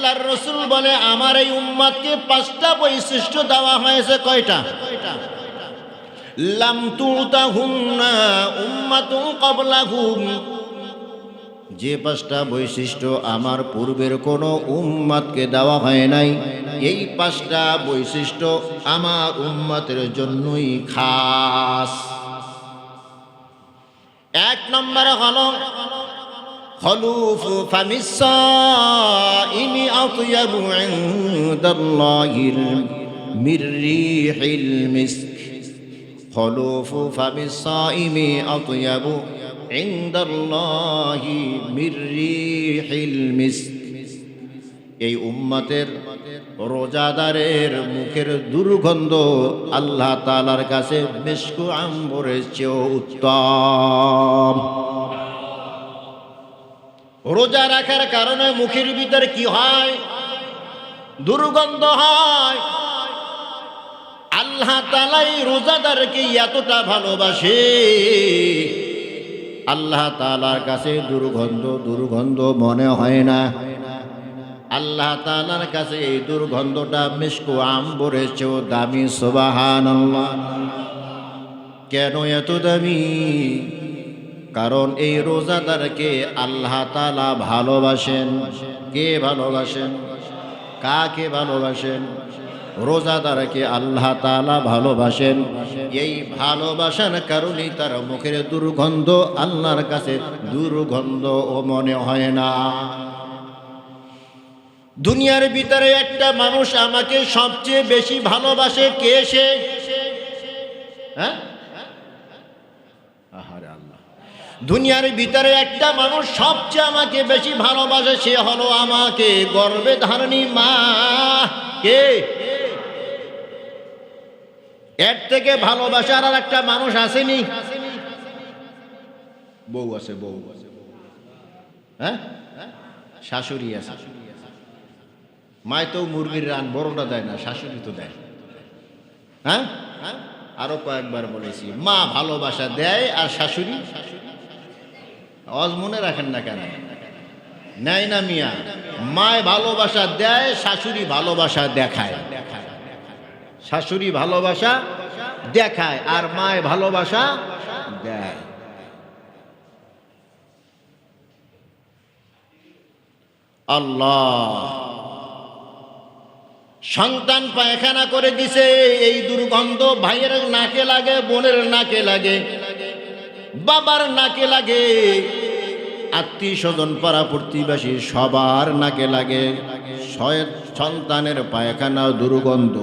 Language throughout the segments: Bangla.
আল্লাহর রাসূল বলে আমার এই উম্মতকে 5টা বৈশিষ্ট্য দেওয়া হয়েছে। কয়টা? লাম তুতাহুন্না উম্মাতুন ক্বাবলাহুম, যে 5টা বৈশিষ্ট্য আমার পূর্বের কোনো উম্মতকে দেওয়া হয় নাই, এই 5টা বৈশিষ্ট্য আমার উম্মতের জন্যই খাস। 1 নম্বর হলো খলুফু ফামিস সাইমি আতয়াবু ইনদাল্লাহিল মির রিহিল মিস্ক। খলুফু ফামিস সাইমি আতয়াবু ইনদাল্লাহি মির রিহিল মিস্ক। এই উম্মতের রোজাদারের মুখের দুর্গন্ধ আল্লাহ তাআলার কাছে মিশকু আম্বরের চেয়েও উত্তম। রোজা রাখার কারণে মুখের ভিতরে কি হয়? দুর্গন্ধ হয়। আল্লাহ তাআলা এই রোজাদারকে এতটা ভালোবাসে, আল্লাহ তাআলার কাছে দুর্গন্ধ মনে হয় না। আল্লাহ তাআলার কাছে এই দুর্গন্ধটা মিশকু আম্বরের চেয়েও দামি। সুবহানাল্লাহ। কেন এত দামি? কারণ এই রোজাদারকে আল্লাহ তাআলা ভালোবাসেন। কে ভালোবাসেন? কাকে ভালোবাসেন? রোজাদারকে আল্লাহ তাআলা ভালোবাসেন। এই ভালোবাসার কারণেই তার মুখের দুর্গন্ধ আল্লাহর কাছে দুর্গন্ধ ও মনে হয় না। দুনিয়ার ভিতরে একটা মানুষ আমাকে সবচেয়ে বেশি ভালোবাসে, কে সে? হ্যাঁ, আহারে আল্লাহ। দুনিয়ার ভিতরে একটা মানুষ সবচেয়ে আমাকে বেশি ভালোবাসে, সে হলো আমাকে গর্ভে ধারণী মা। কে? এর থেকে ভালোবাসার আর একটা মানুষ আসেনি? বউ আছে, বউ। হ্যাঁ, শাশুড়ি আছে। মায় তো মুরগির রান বড়টা দেয় না, শাশুড়ি তো দেয়। হ্যাঁ, আরো কয়েকবার বলেছি, মা ভালোবাসা দেয় আর শাশুড়ি আওয়াজ মনে রাখেন না কেন? নেয় না মিয়া। মায় ভালোবাসা দেয়, শাশুড়ি ভালোবাসা দেখায়। শাশুড়ি ভালোবাসা দেখায় আর মায় ভালোবাসা দেয়। আল্লাহ সন্তান পায়খানা করে দিছে, এই দুর্গন্ধ ভাইয়ের নাকে লাগে, বোনের নাকে লাগে, বাবার নাকে লাগে, আত্মীয় স্বজন পাড়া প্রতিবেশী সবার নাকে লাগে। সন্তানের পায়খানা দুর্গন্ধ,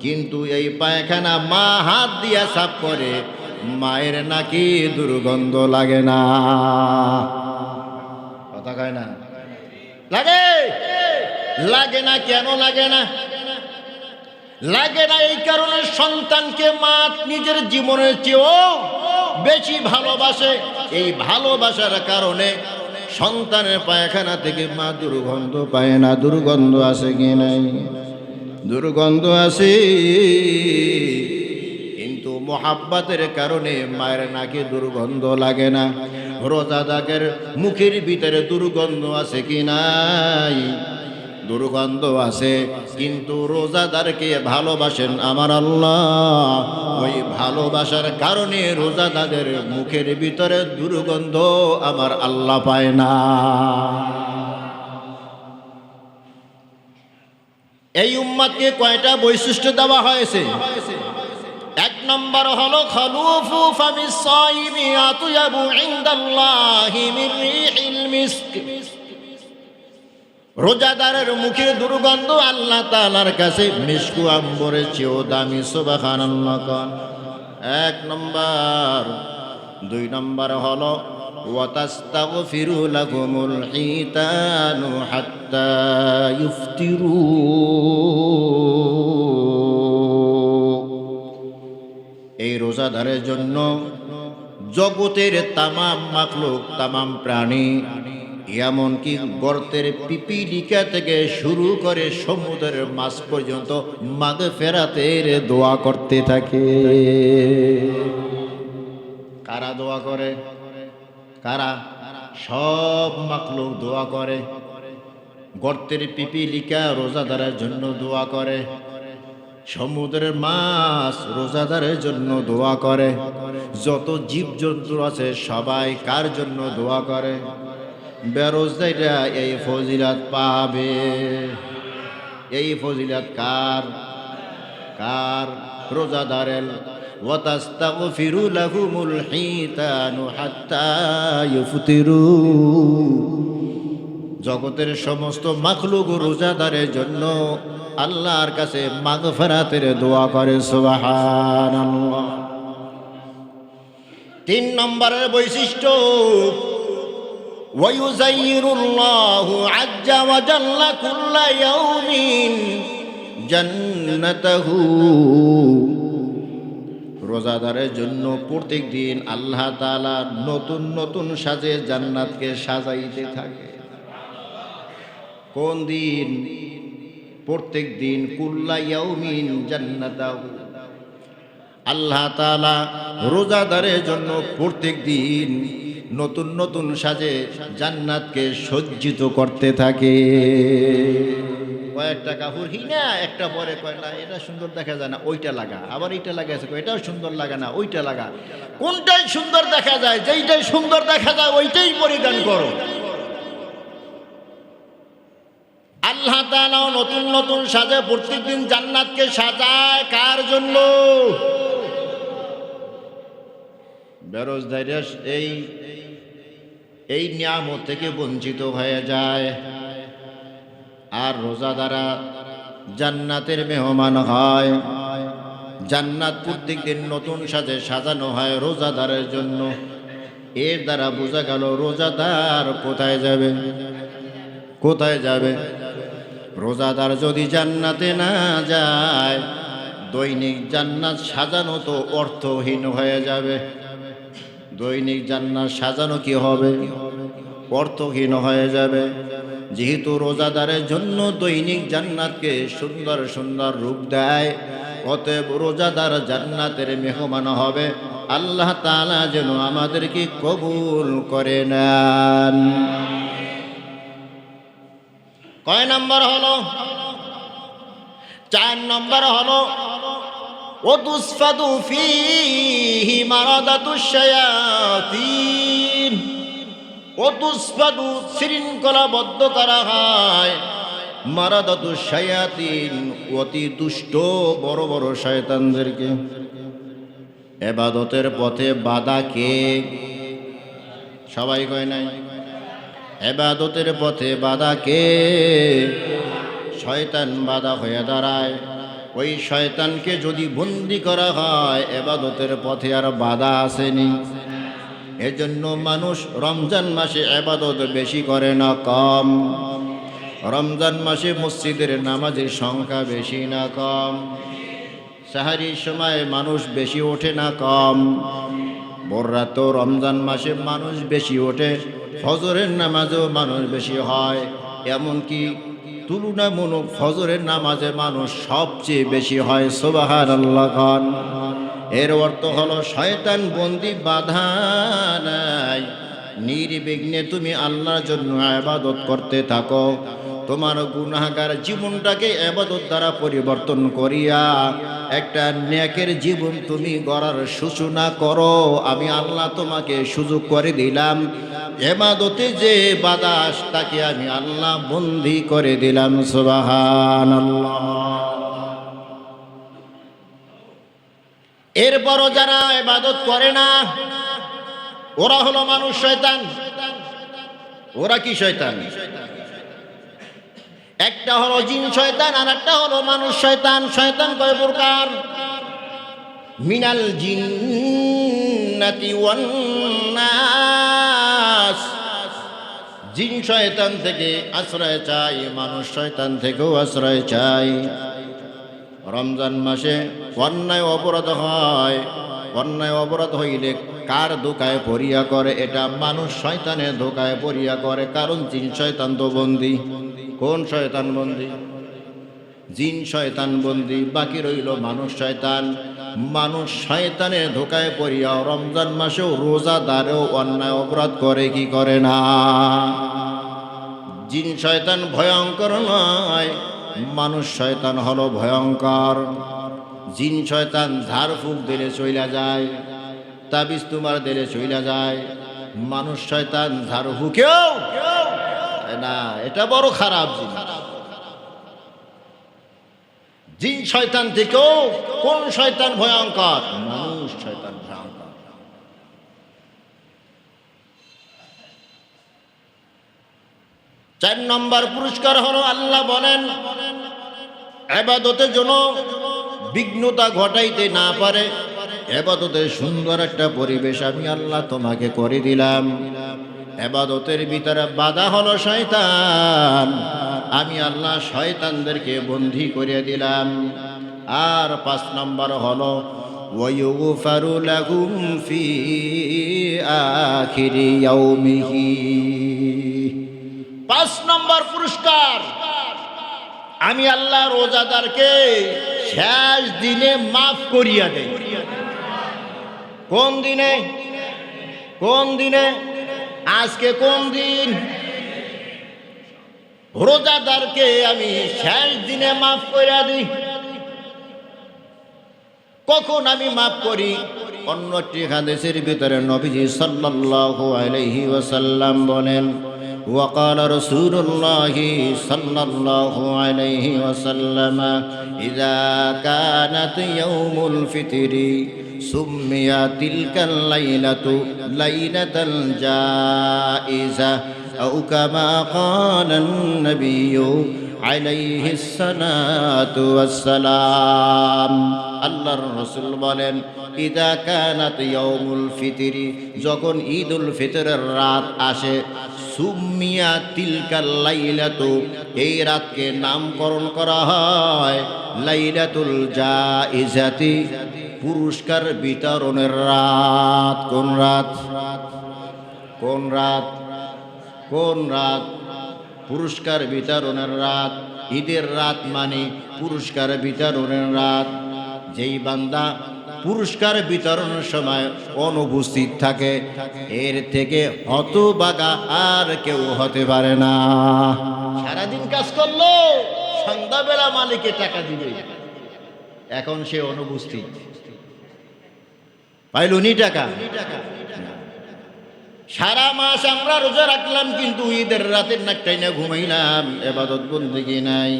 কিন্তু এই পায়খানা মা হাত দিয়া সাফ করে, মায়ের নাকি দুর্গন্ধ লাগে না। কথা কয় না? লাগে? লাগে না। কেন লাগে না? লাগে না এই কারণে সন্তানকে মা নিজের জীবনের চেয়েও বেশি ভালোবাসে। এই ভালোবাসার কারণে সন্তানের পায়খানা থেকে মা দুর্গন্ধ পায় না। দুর্গন্ধ আছে কি নাই? দুর্গন্ধ আছে, কিন্তু মোহাব্বতের কারণে মায়ের নাকি দুর্গন্ধ লাগে না। রোজাদারের মুখের ভিতরে দুর্গন্ধ আছে কি নাই? দুর্গন্ধ আছে, কিন্তু রোজাদারকে ভালোবাসেন আমার আল্লাহ। ওই ভালোবাসার কারণে রোজাদারের মুখের ভিতরে দুর্গন্ধ আমার আল্লাহ পায় না। এই উম্মতকে কয়টা বৈশিষ্ট্য দেওয়া হয়েছে? 1 নম্বর হলো খলুফু ফামিস সাইমি আতয়াবু ইনদাল্লাহি মির রিহিল মিস্ক। রোজাদারের মুখের দুর্গন্ধ আল্লাহ তাআলার কাছে মিশকু আম্বরের চেয়েও দামি। সুবহানাল্লাহ। 1 নম্বর। 2 নম্বর হলো ওয়াতাস্তাগফিরু লাকুমুল হিতানু হাত্তা ইফতিরু। এই রোজাদারের জন্য জগতের তামাম মাখলুক, তামাম প্রাণী, এমনকি গর্তের পিপিলিকা থেকে শুরু করে সমুদ্রের মাছ পর্যন্ত মাগফিরাতের দোয়া করতে থাকে। কারা দোয়া করে? কারা? সব মাখলুক দোয়া করে। গর্তের পিপিলিকা রোজাদারের জন্য দোয়া করে, সমুদ্রের মাছ রোজাদারের জন্য দোয়া করে, যত জীবজন্তু আছে সবাই কার জন্য দোয়া করে? বেরোজদাররা এই ফজিলাত পাবে। এই ফজিলাত কার? কার? রোজাদারের। ওয়াতাস্তাগফিরু লাহুমুল হিতানু হাত্তা ইফতিরু। জগতের সমস্ত মাখলুক রোজাদারের জন্য আল্লাহর কাছে মাগফিরাতের দোয়া করে। সুবহানাল্লাহ। 3 নম্বরের বৈশিষ্ট্য, ওয়ায়ুযায়্যিরুল্লাহু আজ্জা ওয়া জাল্লা কুল্লা ইয়াউমিন জান্নাতাহু। রোজাদারের জন্য প্রত্যেক দিন আল্লাহ তাআলা নতুন নতুন সাজে জান্নাতকে সাজাইতে থাকে। কোন দিন? প্রত্যেক দিন। কুল্লা ইয়াউমিন জান্নাতাহু। আল্লাহ তাআলা রোজাদারের জন্য প্রত্যেক দিন নতুন নতুন সাজে জান্নাতকে সজ্জিত করতে থাকে। কয়েকটা কাপড় হিনা একটা পরে কয়লা, এটা সুন্দর দেখা যায় না, ওইটা লাগা। আবার এইটা লাগাইছে, এটাও সুন্দর লাগে না, ওইটা লাগা। কোনটাই সুন্দর দেখা যায়? যেইটাই সুন্দর দেখা যায় ওইটাই পরিধান করো। আল্লাহ তাআলা নতুন নতুন সাজে প্রত্যেকদিন জান্নাতকে সাজায়। কার জন্য? বেরোজগাররা এই নিয়ামত থেকে বঞ্চিত হয়ে যায়, আর রোজাদারা জান্নাতের মেহমান হয়। জান্নাত প্রত্যেকদিন নতুন সাজে সাজানো হয় রোজাদারের জন্য। এর দ্বারা বোঝা গেল রোজাদার কোথায় যাবে? কোথায় যাবে? রোজাদার যদি জান্নাতে না যায়, দৈনিক জান্নাত সাজানো তো অর্থহীন হয়ে যাবে। দৈনিক জান্নাত সাজানো কি হবে? অর্থহীন হয়ে যাবে। যেহেতু রোজাদারের জন্য দৈনিক জান্নাতকে সুন্দর সুন্দর রূপ দেয়, অতএব রোজাদার জান্নাতের মেহমান হবে। আল্লাহ তাআলা যেন আমাদেরকে কবুল করে নেন। কয় নম্বর হলো? 4 নম্বর হলো ওয়াতুসফাদু ফীহি মারাদাতুশ শায়াতিন। ওয়াতুসফাদু শৃঙ্খলাবদ্ধ করা হয় মারাদাতুশ শায়াতিন, অতি দুষ্ট বড় বড় শয়তানদেরকে। ইবাদতের পথে বাধা কে? সবাই কয় নাই? ইবাদতের পথে বাধা কে? শয়তান বাধা হয়ে দাঁড়ায়। ওই শয়তানকে যদি বন্দি করা হয়, ইবাদতের পথে আর বাধা আসেনি। এজন্য মানুষ রমজান মাসে ইবাদত বেশি করে না কম? রমজান মাসে মসজিদের নামাজের সংখ্যা বেশি না কম? সাহারির সময় মানুষ বেশি ওঠে না কম? বড়রাতেও রমজান মাসে মানুষ বেশি ওঠে, ফজরের নামাজেও মানুষ বেশি হয়। এমনকি তুলনামূলক ফজরের নামাজে মানুষ সবচেয়ে বেশি হয়। সুবহানাল্লাহ খান। এর অর্থ হলো শয়তান বন্দি, বাধা নাই। নির্বিঘ্নে তুমি আল্লাহর জন্য ইবাদত করতে থাকো। তোমার গুনাহগার জীবনটাকে ইবাদত দ্বারা পরিবর্তন করিয়া একটা নেকের জীবন তুমি গড়ার সূচনা করো। আমি আল্লাহ তোমাকে সুযোগ করে দিলাম। ইবাদতে যে বাধা তাকে আমি আল্লাহ বন্দী করে দিলাম। সুবহানাল্লাহ। এরপরও যারা ইবাদত করে না, ওরা হলো মানুষ শয়তান। ওরা কি শয়তান? একটা হলো জিন শয়তান, আর একটা হলো মানুষ শয়তান। শয়তান কয় প্রকার? মিনাল জিন্নাতি ওয়ান নাস। জিন শয়তান থেকে আশ্রয় চাই, মানুষ শয়তান থেকেও আশ্রয় চাই। রমজান মাসে অন্যায় অপরাধ হয়। অন্যায় অপরাধ হইলে কার ধোকায় পড়িয়া করে? এটা মানুষ শয়তানের ধোকায় পড়িয়া করে। কারণ জিন শয়তান তো বন্দী। কোন শয়তান বন্দী? জিন শয়তান বন্দী, বাকি রইল মানুষ শয়তান। মানুষ শয়তানের ধোকায় পড়িয়া রমজান মাসেও রোজাদারেও অন্যায় অপরাধ করে কি করে না? জিন শয়তান ভয়ঙ্কর নয়, মানুষ শয়তান হলো ভয়ঙ্কর। জিন শয়তান ঝাড় ফুঁক দিলে চইলা যায়, তাবিজ তোমার দিলে চইলা যায়। মানুষ শয়তান ঝাড়ু ফুঁকেও না, এটা বড় খারাপ জিনিস। জিন শয়তান থেকেও কোন শয়তান ভয়ঙ্কর? মানুষ শয়তান ভয়ঙ্কর। চার নম্বর পুরস্কার হলো, আল্লাহ বলেন ইবাদতের জন্য বিঘ্নতা ঘটাইতে না পারে, ইবাদতের সুন্দর একটা পরিবেশ আমি আল্লাহ তোমাকে করে দিলাম। ইবাদতের ভিতরে বাধা হলো শয়তান, আমি আল্লাহ শয়তানদেরকে বন্দী করে দিলাম। আর 5 নম্বর হলো ওয়ায়ুগফারু লাহুম ফি আখিরি ইয়াউমিহি। 5 নম্বর পুরস্কার, আমি আল্লাহ রোজাদারকে শেষ দিনে মাফ করিয়া দেই। কোন দিনে? কোন দিনে? আজকে কোন দিন? রোজাদারকে আমি শেষ দিনে মাফ করিয়া দিই। কখন আমি মাফ করি? অন্যটি হাদিসের ভিতরে নবীজি সাল্লাল্লাহু আলাইহি ওয়াসাল্লাম বলেন, وقال رسول الله صلى الله عليه وسلم إذا كانت يوم الفطر سمي تلك الليلة ليلة الجائزة أو كما قال النبي عليه الصلاة والسلام। আল্লাহর রাসূল বলেন, ইদা কানাত ইয়াউমুল ফিতরি, যখন ঈদুল ফিতরের রাত আসে, সুমিয়া তিলকাল লাইলাতু, এই রাতকে নামকরণ করা হয় লাইলাতুল জাইজাতি, পুরস্কার বিতরণের রাত। কোন রাত? কোন রাত? কোন রাত? পুরস্কার বিতরণের রাত। ঈদের রাত মানে পুরস্কার বিতরণের রাত। যেই বান্দা পুরস্কার বিতরণের সময় অনুপস্থিত থাকে, এর থেকে হতভাগা আর কেউ হতে পারে না। সারাদিন কাজ করলো, সন্ধ্যাবেলা মালিকে টাকা দিবে, এখন সে অনুপস্থিত, পাইলুনি টাকা। সারা মাস আমরা রোজা রাখলাম, কিন্তু ঈদের রাতের নাকটাই না ঘুমাইলাম, ইবাদত বন্দেগি নাই।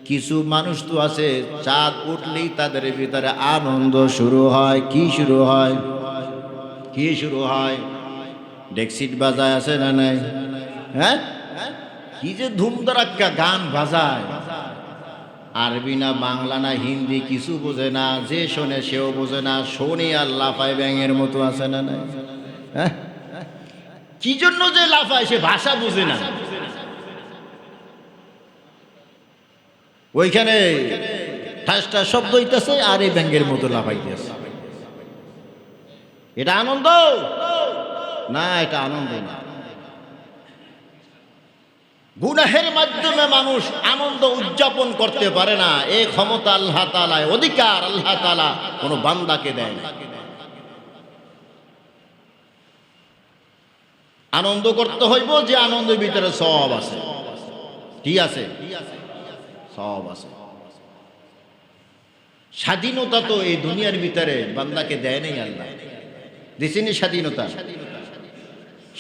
কিছু মানুষ তো আছে, চাঁদ উঠলেই তাদের ভিতরে আনন্দ শুরু হয়। কি শুরু হয়? কি শুরু হয়? ডেক্সিট বাজায় আছে না নাই? হ্যাঁ, কি যে ধুমধারাক্কা গান বাজায়, আরবি না বাংলা না হিন্দি কিছু বোঝে না, যে শোনে সেও বোঝে না, শোনে আর লাফায় ব্যাঙের মতো আছে না নাই? হ্যাঁ, কি জন্য যে লাফায় সে ভাষা বুঝে না। ওইখানে ঠাসটা শব্দ হইতেছে আর এই ব্যাঙের মতো লাফাইতেছে। এটা আনন্দ না, এটা আনন্দ না। গুনাহের মাধ্যমে মানুষ আনন্দ উদযাপন করতে পারে না, এই ক্ষমতা আল্লাহ তাআলা, অধিকার আল্লাহ তাআলা কোনো বান্দাকে দেয় না। আনন্দ করতে হইব যে আনন্দের ভিতরে সব আছে। কি আছে? সব আছে। স্বাধীনতা তো এই দুনিয়ার ভিতরে বান্দাকে দেয় নাই আল্লাহ, দিছেনি স্বাধীনতা।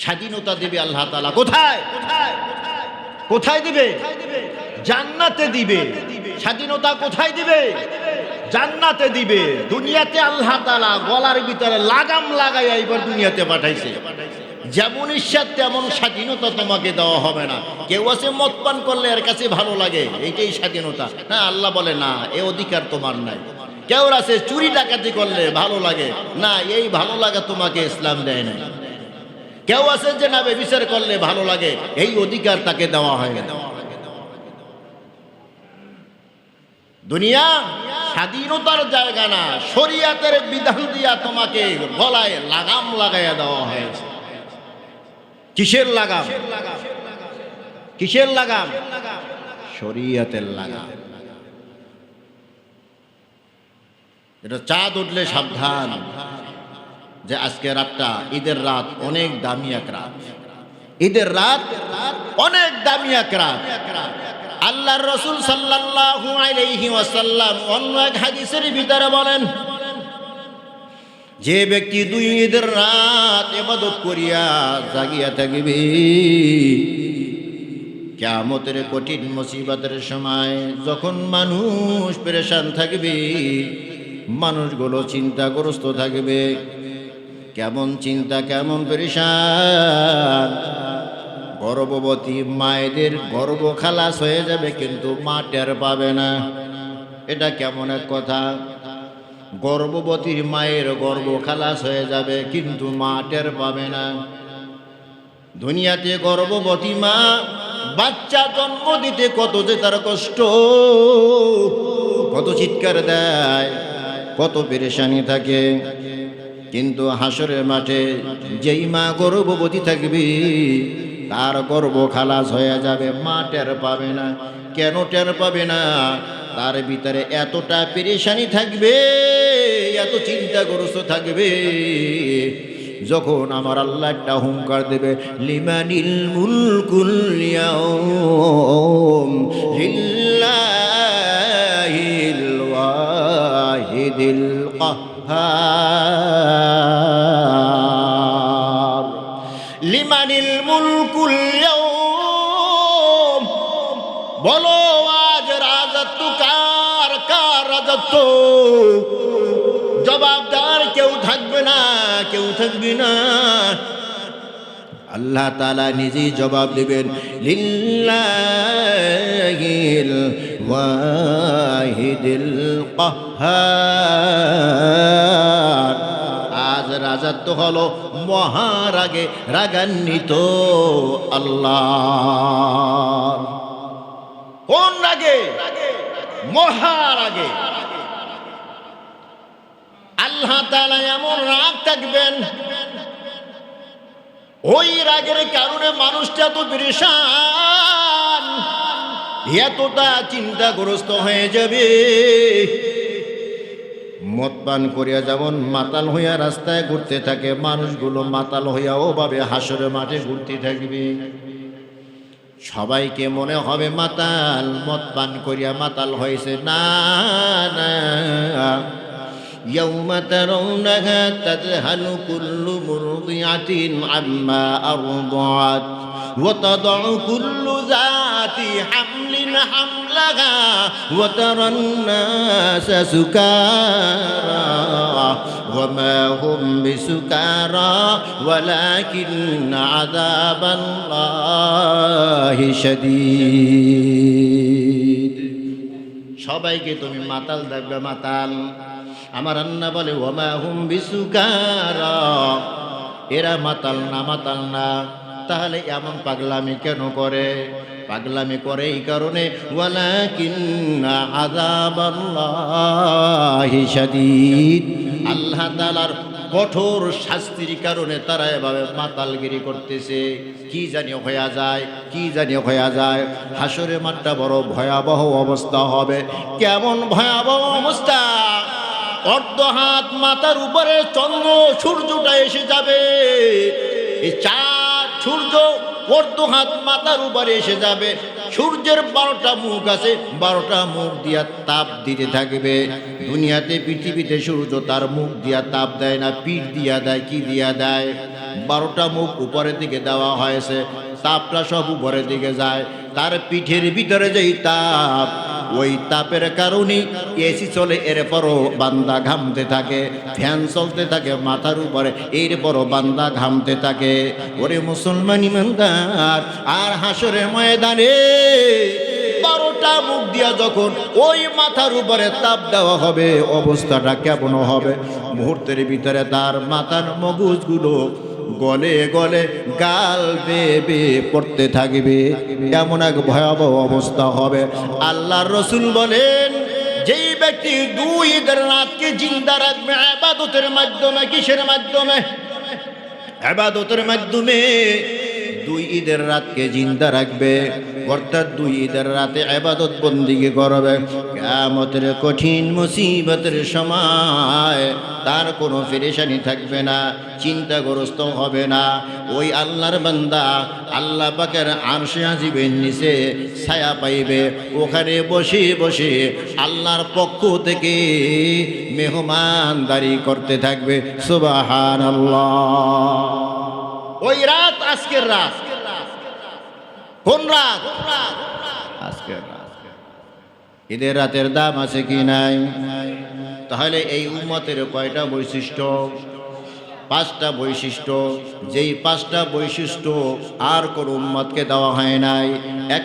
স্বাধীনতা দিবে আল্লাহ তাআলা কোথায়? কোথায় দিবে? জান্নাতে দিবে। স্বাধীনতা কোথায় দিবে? জান্নাতে দিবে। দুনিয়াতে আল্লাহ তাআলা গলার ভিতরে লাগাম লাগাইয়া এবার দুনিয়াতে পাঠাইছে। যেমন ইচ্ছা তেমন স্বাধীনতা তোমাকে দেওয়া হবে না। কেউ আছে মদ পান করলে এর কাছে ভালো লাগে, এইটাই স্বাধীনতা। না, আল্লাহ বলে না, এ অধিকার তোমার নাই। কেউ আছে চুরি ডাকাতি করলে ভালো লাগে, না, এই ভালো লাগা তোমাকে ইসলাম দেয় না। কেউ আছে যে না ব্যভিচার করলে ভালো লাগে, এই অধিকার তাকে দেওয়া হয় না। দুনিয়া স্বাধীনতার জায়গা না, শরিয়াতের বিধান দিয়া তোমাকে গলায় লাগাম লাগাইয়া দেওয়া হয়েছে। কিসের লাগাম? কিসের লাগাম? শরিয়াতের লাগাম। এটা চাঁদ উঠলে সাবধান, যে আজকে রাতটা ঈদের রাত অনেক দামি এক রাত। ঈদের রাত অনেক দামি এক রাত। আল্লাহর রাসূল সাল্লাল্লাহু আলাইহি ওয়াসাল্লাম অন্য এক হাদিসের ভিতরে বলেন, যে ব্যক্তি দুই ঈদের রাত ইবাদত করিয়া জাগিয়া থাকবে, কিয়ামতের কঠিন মুসিবতের সময় যখন মানুষ পেরেশান থাকবে, মানুষগুলো চিন্তাগ্রস্ত থাকবে, কেমন চিন্তা কেমন পেরেশান, গর্ভবতী মায়েদের গর্ভ খালাস হয়ে যাবে কিন্তু মা টের পাবে না। এটা কেমন এক কথা? গর্ভবতীর মায়ের গর্ভ খালাস হয়ে যাবে কিন্তু মা টের পাবে না। দুনিয়াতে গর্ভবতী মা বাচ্চা জন্ম দিতে কত যে তার কষ্ট, কত চিৎকার দেয়, কত পেরেশানি থাকে, কিন্তু হাসরের মাঠে যেই মা গর্ভবতী থাকবে তার গর্ভ খালাস হয়ে যাবে, মা টের পাবে না। কেন টের পাবে না? তার ভিতরে এতটা পেরেশানি থাকবে, এত চিন্তাগ্রস্ত থাকবে, যখন আমার আল্লাহ একটা হুঙ্কার দেবে, লিমানিল মুলকুল ইয়াউম লিল্লাহিল ওয়াহিদিল কাহ্হার। লিমানিল মুলকুল ইয়াউম, বলো আজ রাজত্ব কার, কার রাজত্ব? জবাবদার কেউ থাকবে না, কেউ থাকবে না। আল্লাহ তাআলা নিজেই জবাব দিবেন, লিল্লাহিল ওয়াহিদিল কাহ্হার। আজ রাজত্ব হলো মহারাগে রাগান্বিত আল্লাহ। কোন রাগে? মহারাগে। আল্লাহ তাআলা এমন রাগ থাকবেন, ওই রাগের কারণে মানুষটা তো পেরেশান, এতটা চিন্তাগ্রস্ত হয়ে যাবে। মদ পান করিয়া যেমন মাতাল হইয়া রাস্তায় ঘুরতে থাকে, মানুষগুলো মাতাল হইয়া ওভাবে হাসরের মাঠে ঘুরতে থাকবে। সবাইকে মনে হবে মাতাল, মদ পান করিয়া মাতাল হয়েছে। না না, يوم ترونها تذهل كل مرضعة عما أرضعت وتضع كل ذات حمل حملها وترى الناس سكارى وما هم بسكارى ولكن عذاب الله شديد। সবাইকে তুমি মাতাল দেখবে, মাতাল। আমার আন্না বলে, ওমা হুম বিসুকারা, এরা মাতাল না, মাতাল না। তাহলে এমন পাগলামি কেন করে? পাগলামি করে এই কারণে, ওয়ালাকিন্না আযাবাল্লাহি শাদীদ, আল্লাহ তাআলার কঠোর শাস্তির কারণে তারা এভাবে মাতালগিরি করতেছে। কি জানি হয়ে যায়, কি জানি হয়ে যায়। হাসরে মাঠটা বড় ভয়াবহ অবস্থা হবে। কেমন ভয়াবহ অবস্থা? অর্ধ হাত মাথার উপরে চন্দ্র সূর্যটা এসে যাবে, এই চাঁদ সূর্য অর্ধ হাত মাথার উপরে এসে যাবে। সূর্যের 12টা মুখ আছে, 12টা মুখ দিয়া তাপ দিতে থাকবে। দুনিয়াতে পৃথিবীতে সূর্য তার মুখ দিয়া তাপ দেয় না, পিঠ দিয়া দেয়। কি দিয়া দেয়? 12টা মুখ উপরের দিকে দেওয়া হয়েছে, তাপটা সব উপরের দিকে যায়। তার পিঠের ভিতরে যেই তাপ, ওই তাপের কারণে এসি চলে, এরপরও বান্দা ঘামতে থাকে। ফ্যান চলতে থাকে মাথার উপরে, এরপরও বান্দা ঘামতে থাকে। ওরে মুসলমান ইমানদার, আর হাসরের ময়দানে 12টা মুখ দিয়া যখন ওই মাথার উপরে তাপ দেওয়া হবে, অবস্থাটা কেমন হবে? মুহূর্তের ভিতরে তার মাথার মগজগুলো গলে গলে গাল বেবে পড়তে থাকবে। এমন এক ভয়াবহ অবস্থা হবে। আল্লাহর রাসূল বলেন, যেই ব্যক্তি 2 ঈদের রাতকে জিন্দা রাখবে ইবাদতের মাধ্যমে। কিসের মাধ্যমে? ইবাদতের মাধ্যমে 2 ঈদের রাতকে জিন্দা রাখবে। অর্থাৎ 2 ঈদের রাতে ইবাদত বন্দিগি করবে, কিয়ামতের কঠিন মুসিবতের সময় তার কোনো পেরেশানি থাকবে না, চিন্তাগ্রস্ত হবে না। ওই আল্লাহর বান্দা আল্লাহ পাকের আরশে আজিমের নিচে ছায়া পাইবে, ওখানে বসে বসে আল্লাহর পক্ষ থেকে মেহমানদারি করতে থাকবে। সুবহানাল্লাহ। ওই রাত আজকের রাত। কোন রাত? আজকের রাত। ঈদের রাতের দাম আছে কি নাই? তাহলে এই উম্মতের কয়টা বৈশিষ্ট্য? 5টা বৈশিষ্ট্য। যেই 5টা বৈশিষ্ট্য আর কোন উম্মতকে দেওয়া হয় নাই। এক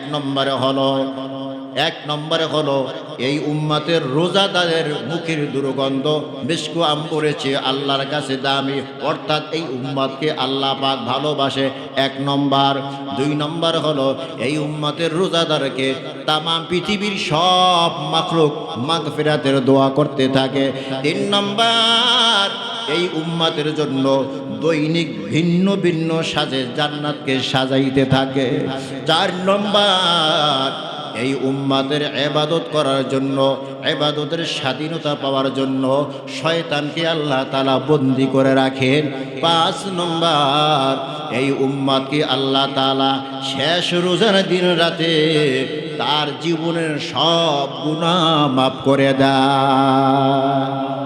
নম্বরে হলো এই উম্মতের রোজাদারের মুখের দুর্গন্ধ মিসকু আম্বরেছে আল্লাহর কাছে দামি, অর্থাৎ এই উম্মতকে আল্লাহ পাক ভালোবাসে। 1 নম্বর। 2 নম্বর হলো এই উম্মতের রোজাদারকে তামাম পৃথিবীর সব মাখলুক মাগফিরাতের দোয়া করতে থাকে। 3 নম্বর, এই উম্মতের জন্য দৈনিক ভিন্ন ভিন্ন সাজে জান্নাতকে সাজাইতে থাকে। 4 নম্বর, এই উম্মতের ইবাদত করার জন্য, ইবাদতের স্বাধীনতা পাওয়ার জন্য শয়তানকে আল্লাহ তাআলা বন্দী করে রাখেন। 5 নম্বর, এই উম্মতকে আল্লাহ তাআলা শেষ রোজার দিন রাতে তার জীবনের সব গুনাহ মাফ করে দেয়।